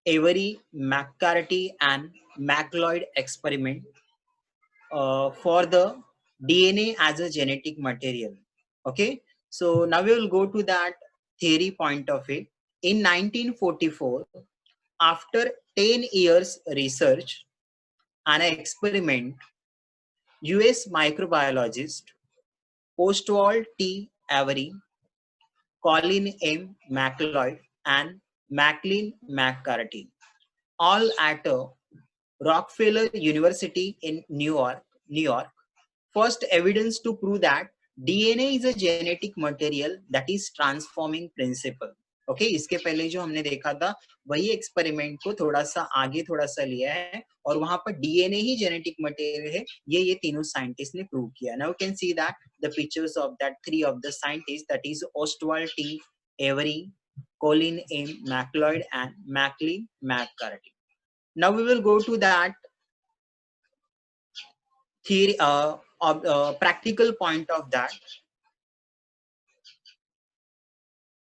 Avery, McCarthy, and McLeod experiment for the DNA as a genetic material. Okay, so now we will go to that theory point of it. In 1944, after 10 years research and experiment, US microbiologist Ostwald T. Avery, Colin M. McLeod, and Maclean McCarthy, all at Rockefeller University in New York, first evidence to prove that DNA is a genetic material that is transforming principle. Okay इसके पहले जो हमने देखा था वही experiment को थोड़ा सा आगे थोड़ा सा लिया है और वहां पर डीएनए ही जेनेटिक मटेरियल है ये तीनों साइंटिस्ट ने प्रूव किया. Now you can see that the pictures of that three of the scientist that is Ostwald T. Avery, Colin M. McLeod, and Maclean McCarthy. Now we will go to that theory practical point of that.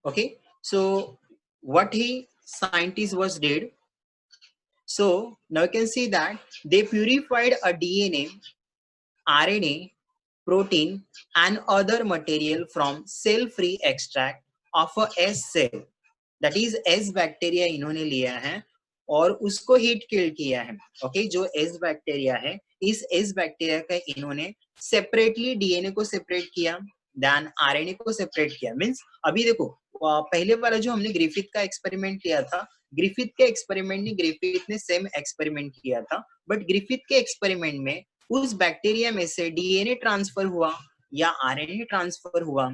Okay, so what he scientist was did, so now you can see that they purified a DNA, RNA, protein, and other material from cell free extract of a S cell, that is S bacteria इन्होंने लिया है और उसको heat kill किया है. Okay जो S bacteria है इस एस बैक्टीरिया का इन्होंने सेपरेटली डीएनए को सेपरेट किया, देन आरएनए को सेपरेट किया. मींस अभी देखो पहले वाला जो हमने ग्रिफिथ का एक्सपेरिमेंट किया था, ग्रिफिथ के एक्सपेरिमेंट में ग्रिफिथ ने सेम एक्सपेरिमेंट किया था, बट ग्रिफिथ के एक्सपेरिमेंट में उस बैक्टीरिया में से डीएनए ट्रांसफर हुआ या आरएनए ट्रांसफर हुआ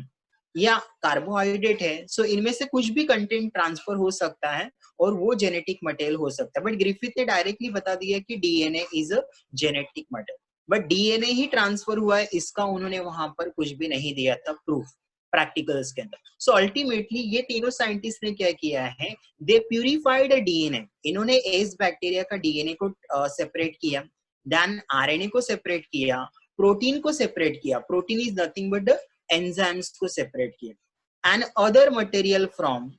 या कार्बोहाइड्रेट है, सो इनमें से कुछ भी कंटेंट ट्रांसफर हो सकता है और वो जेनेटिक मटेरियल हो सकता है. बट ग्रिफिथ ने डायरेक्टली बता दिया कि DNA is a genetic material, but DNA he transfer हुआ है इसका उन्होंने वहां पर कुछ भी नहीं दिया था प्रूफ प्रैक्टिकल्स के अंदर. सो अल्टीमेटली ये तीनों साइंटिस्ट ने क्या किया है, दे प्यूरिफाइड अ डीएनए. इन्होंने एस बैक्टीरिया का डीएनए को सेपरेट किया, देन आरएनए को सेपरेट किया, प्रोटीन को सेपरेट किया, protein is nothing but the enzymes को सेपरेट किया, and other material from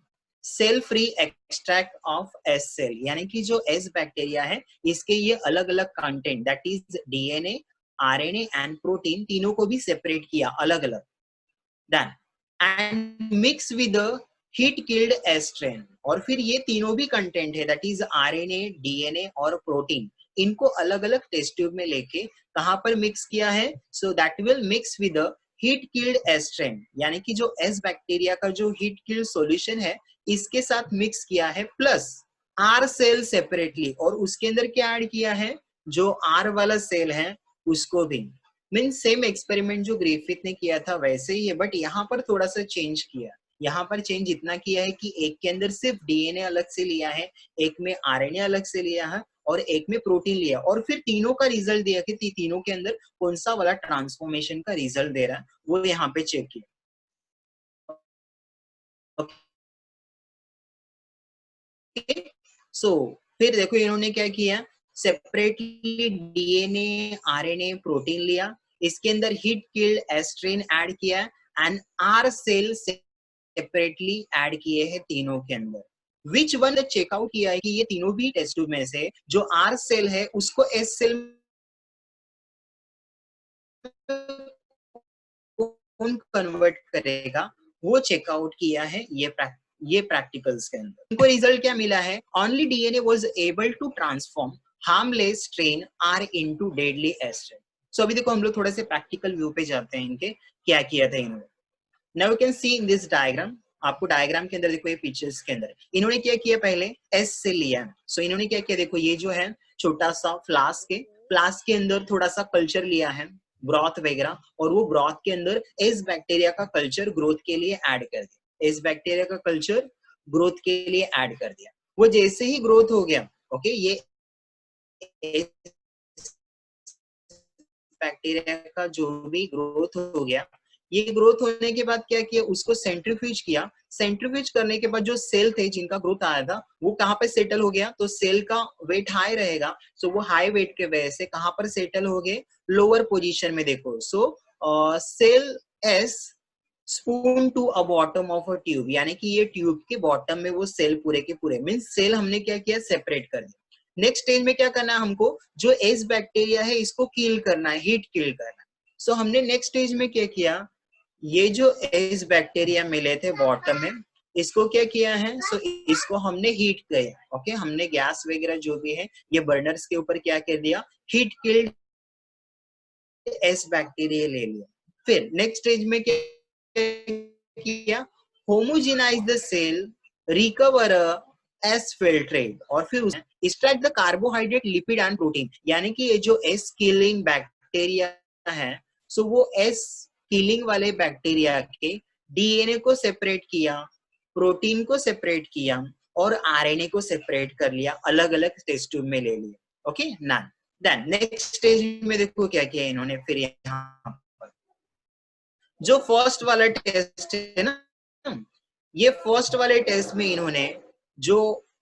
cell free extract of S cell. यानी कि जो एस बैक्टीरिया है इसके ये अलग अलग content that is DNA, RNA and protein तीनों को भी सेपरेट किया अलग अलग, then and mix with heat killed S strain. और फिर ये तीनों भी कंटेंट है दैट इज आरएनए, डीएनए और प्रोटीन, इनको अलग अलग टेस्ट ट्यूब में लेके कहां पर मिक्स किया है, so that will mix with heat killed S strain. यानी कि जो एस बैक्टीरिया का जो हीट किल्ड सॉल्यूशन है इसके साथ मिक्स किया है, प्लस आर सेल सेपरेटली, और उसके अंदर क्या ऐड किया है, जो आर वाला सेल है उसको भी. मीन सेम एक्सपेरिमेंट जो ग्रिफिथ ने किया था वैसे ही है, बट यहाँ पर थोड़ा सा चेंज किया. यहाँ पर चेंज इतना किया है कि एक के अंदर सिर्फ डीएनए अलग से लिया है, एक में आरएनए अलग से लिया है और एक में प्रोटीन लिया, और फिर तीनों का रिजल्ट दिया कि तीनों के अंदर कौन सा वाला ट्रांसफॉर्मेशन का रिजल्ट दे रहा है वो यहाँ पे चेक किया. सो फिर देखो इन्होंने क्या किया, सेपरेटली डीएनए, आरएनए, प्रोटीन लिया, इसके अंदर हीट किल्ड एस्ट्रेन ऐड किया and R cell separately add किए हैं तीनों के अंदर. विच वन चेकआउट किया है कि ये तीनों भी टेस्ट ट्यूब में से जो आर सेल है उसको एस सेल कौन कन्वर्ट करेगा वो चेकआउट किया है ये प्रैक्टिकल्स के अंदर. इनको रिजल्ट क्या मिला है, only DNA was able to transform harmless strain R into deadly S strain. So अभी देखो हम लोग थोड़ा से प्रैक्टिकल व्यू पे जाते हैं इनके क्या किया था इन्होंने. Now you can see in this diagram, आपको डायग्राम के अंदर देखो ये पिक्चर्स के अंदर इन्होंने क्या किया, पहले एस से लिया. सो इन्होंने क्या किया, देखो ये जो है छोटा सा फ्लास्क के अंदर थोड़ा सा कल्चर लिया है, ब्रॉथ वगैरह, और वो ब्रॉथ के अंदर एस बैक्टीरिया का कल्चर ग्रोथ के लिए ऐड कर दिया. एस बैक्टीरिया का कल्चर ग्रोथ के लिए ऐड कर दिया. वो जैसे ही ग्रोथ हो गया, ओके ये बैक्टीरिया का जो भी ग्रोथ हो गया, ये ग्रोथ होने के बाद क्या किया, उसको सेंट्रीफ्यूज किया. सेंट्रीफ्यूज करने के बाद जो सेल थे जिनका ग्रोथ आया था वो कहाँ पे सेटल हो गया, तो सेल का वेट हाई रहेगा, सो वो हाई वेट के वजह से कहाँ पर सेटल हो गए, लोअर पोजीशन में. देखो so cells spun to a bottom of a tube, यानी कि ये ट्यूब के बॉटम में वो सेल पूरे के पूरे, मीन्स सेल हमने क्या किया, सेपरेट कर दिया। नेक्स्ट स्टेज में क्या करना है हमको, जो एस बैक्टीरिया है इसको किल करना है, हीट किल करना है। सो हमने नेक्स्ट स्टेज में क्या किया, ये जो एस बैक्टीरिया मिले थे बॉटम में, इसको क्या किया है, सो इसको हमने हीट किया। ओके, हमने गैस वगैरह जो भी है ये बर्नर्स के ऊपर क्या कर दिया, हीट किल्ड एस बैक्टीरिया ले लिया। फिर नेक्स्ट स्टेज में क्या किया, homogenize the cell, recover as filtrate, और फिर extract the carbohydrate, lipid and protein, यानी कि ये जो एस किलिंग बैक्टीरिया है, सो वो एस किलिंग वाले बैक्टीरिया के डीएनए को सेपरेट किया, प्रोटीन को सेपरेट किया और आरएनए को सेपरेट कर लिया, अलग अलग टेस्ट ट्यूब में ले लिया। ओके ना, देन नेक्स्ट स्टेज में देखो क्या किया इन्होंने, फिर यहाँ पर जो फर्स्ट वाला टेस्ट है ना, ये फर्स्ट वाले टेस्ट में इन्होंने जो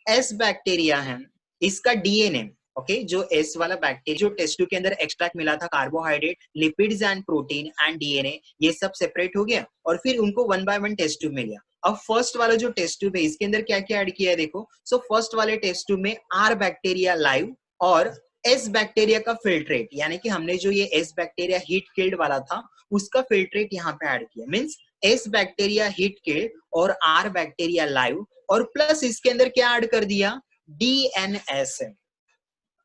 एस बैक्टीरिया है इसका डीएनए, ओके, जो एस वाला बैक्टीरिया जो टेस्ट ट्यूब के अंदर एक्सट्रैक्ट मिला था, carbohydrate, lipids and protein and DNA, ये सब सेपरेट हो गया और फिर उनको 1 बाय 1 टेस्ट ट्यूब में लिया। अब फर्स्ट वाला जो टेस्ट ट्यूब है इसके अंदर क्या क्या ऐड किया है देखो, सो फर्स्ट वाले टेस्ट ट्यूब में आर बैक्टीरिया लाइव और एस बैक्टीरिया का फिल्ट्रेट, यानी कि हमने जो ये एस बैक्टीरिया हीट किल्ड वाला था उसका फिल्ट्रेट यहाँ पे ऐड किया, means S bacteria heat killed और आर बैक्टीरिया लाइव, और प्लस इसके अंदर क्या ऐड कर दिया, DNase.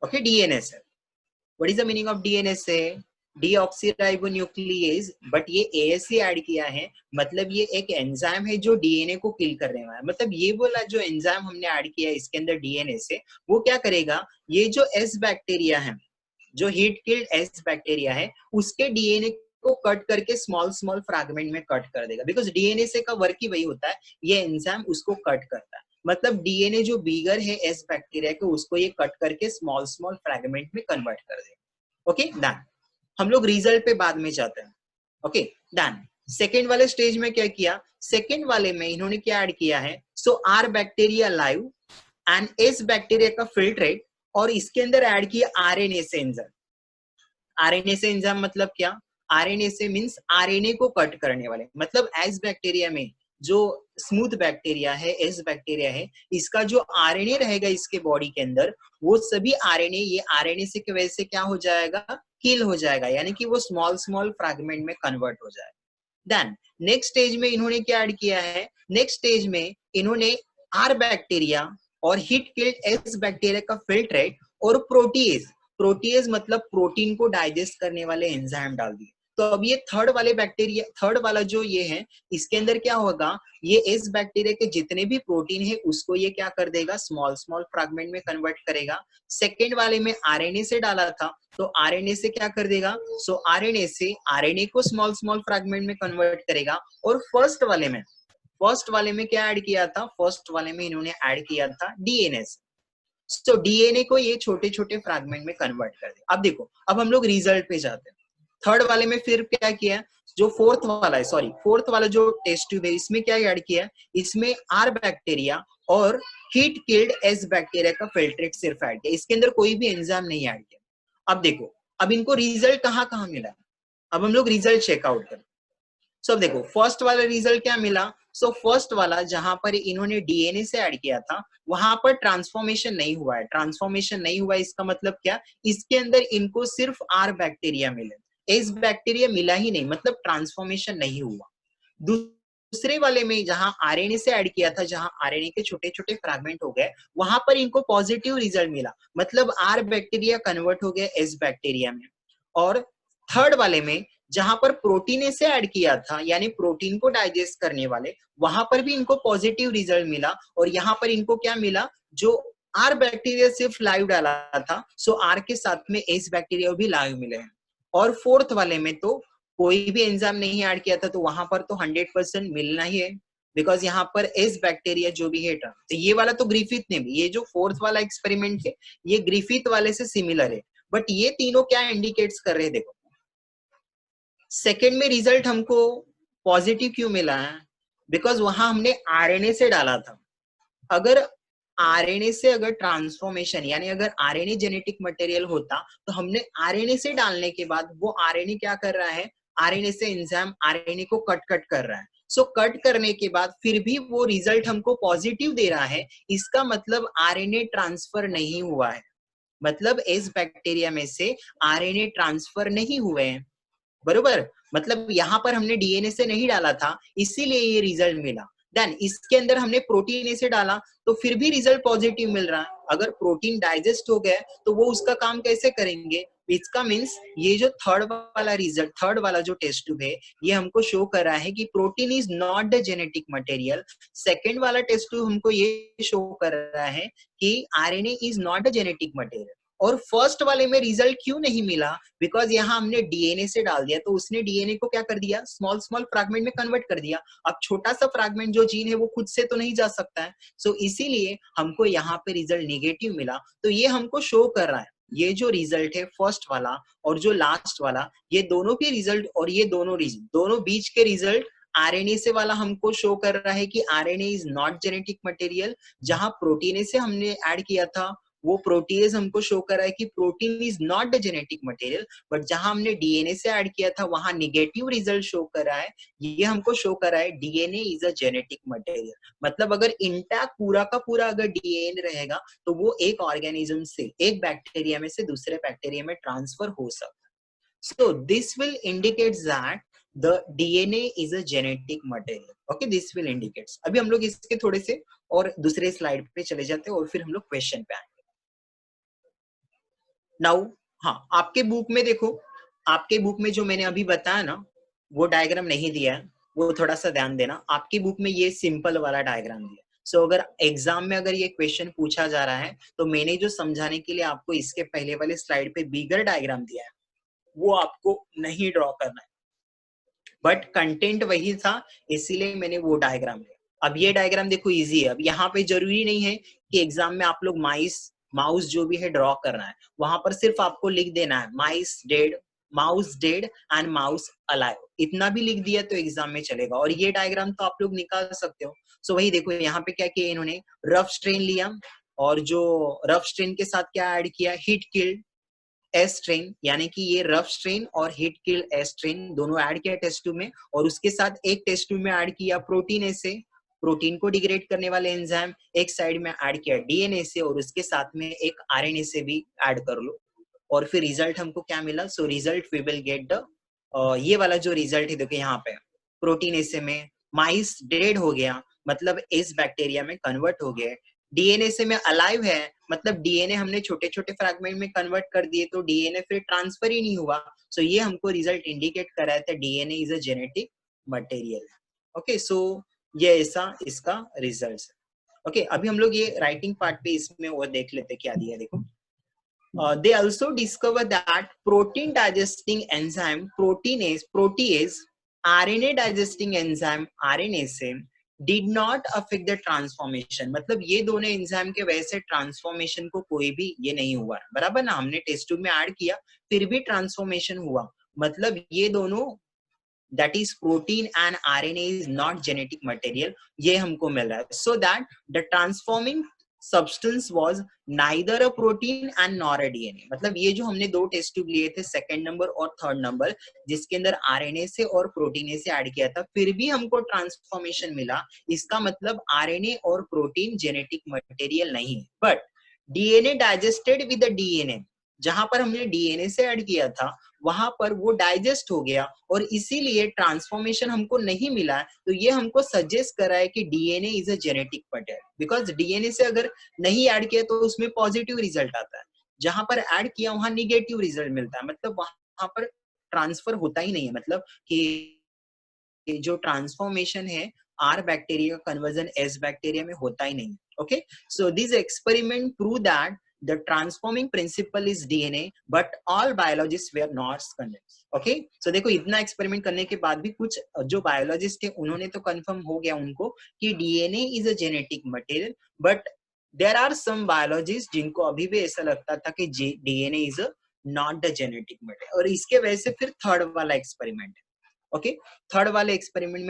Okay, DNase, what is the meaning of DNase, deoxyribonuclease, but ये एएसए ऐड किया है, मतलब ये एक एंजाइम है जो डीएनए को किल करने वाला है। मतलब ये बोला जो एंजाइम हमने ऐड किया है इसके अंदर डीएनए से, वो क्या करेगा, ये जो एस बैक्टीरिया है, जो हीट किल्ड एस बैक्टीरिया है, उसके डीएनए को कट करके स्मॉल स्मॉल फ्रैगमेंट में कट कर देगा, बिकॉज डीएनए से का वर्क ही वही होता है, ये एंजाइम उसको कट करता है। मतलब डीएनए जो बिगर है एस बैक्टीरिया के, उसको ये कट करके स्मॉल स्मॉल फ्रैगमेंट में कन्वर्ट कर देगा। ओके डन, हम लोग रिजल्ट पे बाद में जाते हैं। ओके डन, सेकेंड वाले स्टेज में क्या किया, सेकेंड वाले में इन्होंने क्या ऐड किया है, so R bacteria live and S bacteria का फिल्ट्रेट, और इसके अंदर ऐड किया आरएनए से एंजाइम। आरएनए से एंजाइम मतलब क्या, आरएनए से मींस आरएनए को कट करने वाले, मतलब एस बैक्टीरिया में जो स्मूथ बैक्टीरिया है, एस बैक्टीरिया है, इसका जो आरएनए रहेगा इसके बॉडी के अंदर, वो सभी आरएनए, ये आरएनए से की वजह से क्या हो जाएगा, किल हो जाएगा, यानी कि वो स्मॉल स्मॉल फ्रैगमेंट में कन्वर्ट हो जाएगा। देन नेक्स्ट स्टेज में इन्होंने क्या ऐड किया है, नेक्स्ट स्टेज में इन्होंने आर बैक्टीरिया और हीट किल्ड एस बैक्टीरिया का फिल्ट्रेट और प्रोटीएज, प्रोटीएज मतलब प्रोटीन को डाइजेस्ट करने वाले एंजाइम डाल दिए। तो अब ये थर्ड वाले बैक्टीरिया, थर्ड वाला जो ये है, इसके अंदर क्या होगा, ये एस बैक्टीरिया के जितने भी प्रोटीन है उसको ये क्या कर देगा, स्मॉल स्मॉल फ्रैगमेंट में कन्वर्ट करेगा। सेकेंड वाले में आरएनए से डाला था, तो आरएनए से क्या कर देगा, सो आरएनए से आरएनए को स्मॉल स्मॉल फ्रैगमेंट में कन्वर्ट करेगा। और फर्स्ट वाले में क्या ऐड किया था, फर्स्ट वाले में इन्होंने ऐड किया था डीएनए। तो डीएनए को ये छोटे छोटे फ्रैगमेंट में कन्वर्ट कर दिया। अब देखो, अब हम लोग रिजल्ट पे जाते हैं। थर्ड वाले में फिर क्या किया, जो फोर्थ वाला है, सॉरी फोर्थ वाला जो टेस्ट ट्यूब है, इसमें क्या ऐड किया, इसमें आर बैक्टीरिया और हीट किल्ड एस बैक्टीरिया का फिल्ट्रेट सिर्फ ऐड किया, इसके अंदर कोई भी एंजाइम नहीं ऐड किया। अब देखो, अब इनको रिजल्ट कहाँ कहाँ मिला, अब हम लोग रिजल्ट चेकआउट करें। सो देखो फर्स्ट वाला रिजल्ट क्या मिला, सो फर्स्ट वाला जहां पर इन्होंने डीएनए से ऐड किया था, वहां पर ट्रांसफॉर्मेशन नहीं हुआ है। ट्रांसफॉर्मेशन नहीं हुआ इसका मतलब क्या, इसके अंदर इनको सिर्फ आर बैक्टीरिया मिले, एस बैक्टीरिया मिला ही नहीं, मतलब ट्रांसफॉर्मेशन नहीं हुआ। दूसरे वाले में जहां आरएनए से ऐड किया था, जहां आरएनए के छोटे छोटे फ्रैगमेंट हो गए, वहां पर इनको पॉजिटिव रिजल्ट मिला, मतलब आर बैक्टीरिया कन्वर्ट हो गया एस बैक्टीरिया में। और थर्ड वाले में जहां पर प्रोटीन से ऐड किया था, यानी प्रोटीन को डाइजेस्ट करने वाले, वहां पर भी इनको पॉजिटिव रिजल्ट मिला। और यहाँ पर इनको क्या मिला, जो आर बैक्टीरिया सिर्फ लाइव डाला था, सो आर के साथ में एस बैक्टीरिया भी लाइव मिले हैं। और फोर्थ वाले में तो कोई भी एंजाइम नहीं ऐड किया था, तो वहां पर तो 100% मिलना ही है, बिकॉज यहाँ पर एस बैक्टीरिया जो भी है। तो ये वाला तो ग्रिफिथ ने भी, ये जो फोर्थ वाला एक्सपेरिमेंट है ये ग्रिफिथ वाले से सिमिलर है, बट ये तीनों क्या इंडिकेट्स कर रहे हैं, देखो सेकेंड में रिजल्ट हमको पॉजिटिव क्यों मिला है, बिकॉज वहां हमने आरएनए से डाला था। अगर आरएनए से अगर ट्रांसफॉर्मेशन, यानी अगर आरएनए जेनेटिक मटेरियल होता, तो हमने आरएनए से डालने के बाद वो आरएनए क्या कर रहा है, आरएनए से एंजाइम आरएनए को कट कर रहा है, सो कट करने के बाद फिर भी वो रिजल्ट हमको पॉजिटिव दे रहा है, इसका मतलब आरएनए ट्रांसफर नहीं हुआ है, मतलब एस बैक्टीरिया में से आरएनए ट्रांसफर नहीं हुए हैं, बरोबर। मतलब यहाँ पर हमने डीएनए से नहीं डाला था, इसीलिए ये रिजल्ट मिला। देन इसके अंदर हमने प्रोटीन ए से डाला तो फिर भी रिजल्ट पॉजिटिव मिल रहा है। अगर प्रोटीन डाइजेस्ट हो गया तो वो उसका काम कैसे करेंगे, इसका मीन्स ये जो थर्ड वाला रिजल्ट, थर्ड वाला जो टेस्ट ट्यूब है, ये हमको शो कर रहा है कि protein is not the genetic material. Second वाला टेस्ट ट्यूब हमको ये शो कर रहा है कि RNA is not the genetic material. और फर्स्ट वाले में रिजल्ट क्यों नहीं मिला, बिकॉज यहाँ हमने डीएनए से डाल दिया, तो उसने डीएनए को क्या कर दिया, स्मॉल स्मॉल फ्रैगमेंट में कन्वर्ट कर दिया। अब छोटा सा फ्रैगमेंट जो जीन है वो खुद से तो नहीं जा सकता है, सो इसीलिए हमको यहाँ पे रिजल्ट नेगेटिव मिला। तो ये हमको शो कर रहा है, ये जो रिजल्ट है फर्स्ट वाला और जो लास्ट वाला, ये दोनों के रिजल्ट और ये दोनों बीच के रिजल्ट आरएनए से वाला हमको शो कर रहा है कि RNA is not genetic material. जहां प्रोटीन से हमने ऐड किया था वो प्रोटीज हमको शो कर रहा है कि protein is not the genetic material, but जहां हमने डीएनए से ऐड किया था वहां निगेटिव रिजल्ट शो कर रहा है। ये हमको शो कर रहा है DNA is a genetic material. मतलब अगर इंटैक्ट पूरा का पूरा अगर डीएनए रहेगा तो वो एक ऑर्गेनिज्म से, एक बैक्टीरिया में से दूसरे बैक्टीरिया में ट्रांसफर हो सकता है। So this will indicate that the DNA is a genetic material. Okay, this will indicates. अभी हम लोग इसके थोड़े से और दूसरे स्लाइड पे चले जाते हैं और फिर हम लोग क्वेश्चन पे आएंगे। नाउ हाँ, आपके बुक में देखो, आपके बुक में जो मैंने अभी बताया ना वो डायग्राम नहीं दिया है, वो थोड़ा सा ध्यान देना। आपकी बुक में ये सिंपल वाला डायग्राम दिया। सो अगर एग्जाम में अगर ये क्वेश्चन पूछा जा रहा है तो मैंने जो समझाने के लिए आपको इसके पहले वाले स्लाइड पे बिगर डायग्राम दिया है वो आपको नहीं ड्रॉ करना है, बट कंटेंट वही था इसीलिए मैंने वो डायग्राम लिया। अब ये डायग्राम देखो इजी है। अब यहाँ पे जरूरी नहीं है कि एग्जाम में आप लोग माउस जो भी है ड्रॉ करना है, वहां पर सिर्फ आपको लिख देना है mouse dead and mouse alive, इतना भी लिख दिया तो एग्जाम में चलेगा। और ये डायग्राम तो आप लोग निकाल सकते हो। सो वही देखो यहाँ पे क्या किया इन्होंने, रफ स्ट्रेन लिया और जो रफ स्ट्रेन के साथ क्या ऐड किया, हिट किल्ड एस स्ट्रेन, यानी कि ये रफ स्ट्रेन और हिट किल एस स्ट्रेन दोनों ऐड किया टेस्ट ट्यूब में, और उसके साथ एक टेस्ट ट्यूब में ऐड किया प्रोटीन ए से, प्रोटीन को डिग्रेड करने वाले एंजाइम, एक साइड में ऐड किया डीएनए से, और उसके साथ में एक आरएनए से भी ऐड कर लो, और फिर रिजल्ट हमको क्या मिला। So result we will get the ये वाला जो रिजल्ट है देखो यहाँ पे, प्रोटीन ए में माइस डेड हो गया, मतलब इस बैक्टीरिया में कन्वर्ट हो गया। डीएनए से में अलाइव है, मतलब डीएनए हमने छोटे छोटे फ्रैगमेंट में कन्वर्ट कर दिए तो डीएनए फिर ट्रांसफर ही नहीं हुआ। सो ये हमको रिजल्ट इंडिकेट कर रहा था DNA is a genetic material. Okay, so ये ऐसा इसका रिजल्ट है। ओके, अभी हम लोग ये राइटिंग पार्ट पे इसमें और देख लेते क्या दिया देखो। They also discover that protein digesting enzyme protease RNA digesting enzyme RNase did not affect the transformation। मतलब ये दोनों एंजाइम के वजह से ट्रांसफॉर्मेशन को कोई भी ये नहीं हुआ, बराबर ना, हमने टेस्ट ट्यूब में ऐड किया फिर भी ट्रांसफॉर्मेशन हुआ, मतलब ये दोनों that is protein and RNA is not genetic material, ये हमको मिल रहा है। So that the transforming substance was neither a protein and nor a DNA। मतलब ये जो हमने दो टेस्ट ट्यूब लिए थे, सेकंड नंबर और थर्ड नंबर, जिसके अंदर आरएनए से और प्रोटीन ए से ऐड किया था, फिर भी हमको ट्रांसफॉर्मेशन मिला, इसका मतलब आरएनए और प्रोटीन जेनेटिक मटेरियल नहीं है। But DNA digested with the DNA, जहां पर हमने डीएनए से ऐड किया था वहां पर वो डाइजेस्ट हो गया और इसीलिए ट्रांसफॉर्मेशन हमको नहीं मिला। तो ये हमको सजेस्ट कर रहा है कि DNA is a genetic material, because DNA से अगर नहीं ऐड किया तो उसमें पॉजिटिव रिजल्ट आता है, जहां पर ऐड किया वहां निगेटिव रिजल्ट मिलता है, मतलब वहां पर ट्रांसफर होता ही नहीं है, मतलब कि जो ट्रांसफॉर्मेशन है आर बैक्टीरिया का कन्वर्जन एस बैक्टीरिया में होता ही नहीं। Okay, so this experiment prove that the transforming principle is DNA, but all biologists were not convinced. Okay, so देखो इतना एक्सपेरिमेंट करने के बाद भी कुछ जो बायोलॉजिस्ट थे उन्होंने तो कंफर्म हो गया उनको कि DNA is a genetic material, but there are some biologist जिनको अभी भी ऐसा लगता था कि DNA is not the genetic material, और इसके वजह से फिर थर्ड वाला एक्सपेरिमेंट है। ओके, थर्ड वाले एक्सपेरिमेंट में